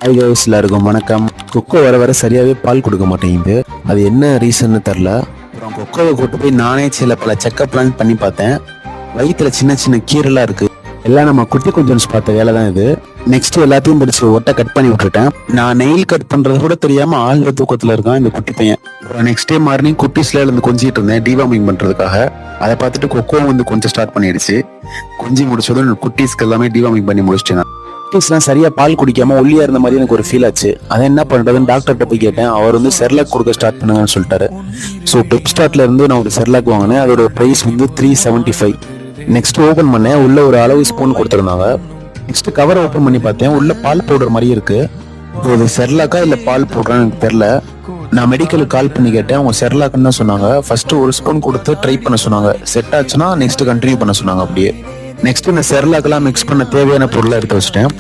Hi guys, எல்லாருக்கும் வணக்கம். கொக்கோ வர வர சரியாகவே பால் கொடுக்க மாட்டேங்குது. அது என்ன ரீசன்னு தெரில. அப்புறம் கொக்கோவை கூட்டு போய் நானே பல செக்அப்லாம் பண்ணி பார்த்தேன். வயிற்றுல சின்ன சின்ன கீரெல்லாம் இருக்கு. எல்லாம் நம்ம குட்டி கொஞ்சம்ஸ் பார்த்த வேலை தான் இது. நெக்ஸ்ட் எல்லாத்தையும் படிச்சு ஒட்டை கட் பண்ணி விட்டுட்டேன். நான் நெயில் கட் பண்றது கூட தெரியாம ஆழ்ந்த தூக்கத்துல இருக்கான் இந்த குட்டி பையன். அப்புறம் நெக்ஸ்ட் டே மார்னிங் குட்டிஸ்ல இருந்து கொஞ்சிட்டு இருந்தேன் டிவார்மிங் பண்றதுக்காக. அதை பார்த்துட்டு கொக்கோ கொஞ்சம் ஸ்டார்ட் பண்ணிடுச்சு. கொஞ்சி முடிச்சதும் குட்டீஸ்க்கு எல்லாமே டிவார்மிங் பண்ணி முடிச்சிட்டேன். குட்டீஸ்லாம் சரியா பால் குடிக்காம ஒல்லியா இருந்த மாதிரி எனக்கு ஒரு ஃபீல் ஆச்சு. அதை என்ன பண்றதுன்னு டாக்டர்கிட்ட போய் கேட்டேன். அவர் செர்லாக் கொடுக்க ஸ்டார்ட் பண்ணுங்கன்னு சொல்லிட்டாரு. ஸோ பெப்ஸ்டார்ட்ல இருந்து நான் ஒரு செர்லாக் வாங்கினேன். அதோட பிரைஸ் 375. நெக்ஸ்ட் ஓபன் பண்ணேன். உள்ள ஒரு அளவு ஸ்பூன் கொடுத்துருந்தாங்க. நெக்ஸ்ட் கவர் ஓபன் பண்ணி பார்த்தேன். உள்ள பால் பவுடர் மாதிரி இருக்கு. இது செர்லாக்கா இல்ல பால் பவுடரான்னு எனக்கு தெரியல. நான் மெடிக்கலுக்கு கால் பண்ணி கேட்டேன். அவங்க செர்லாக்குன்னு தான் சொன்னாங்க. ஃபர்ஸ்ட் ஒரு ஸ்பூன் கொடுத்து ட்ரை பண்ண சொன்னாங்க. செட் ஆச்சுன்னா நெக்ஸ்ட் கண்டினியூ பண்ண சொன்னாங்க. அப்படியே நெக்ஸ்ட் இந்த செர்லாக்கெல்லாம் மிக்ஸ் பண்ண தேவையான பொருளை எடுத்து வச்சிட்டேன்.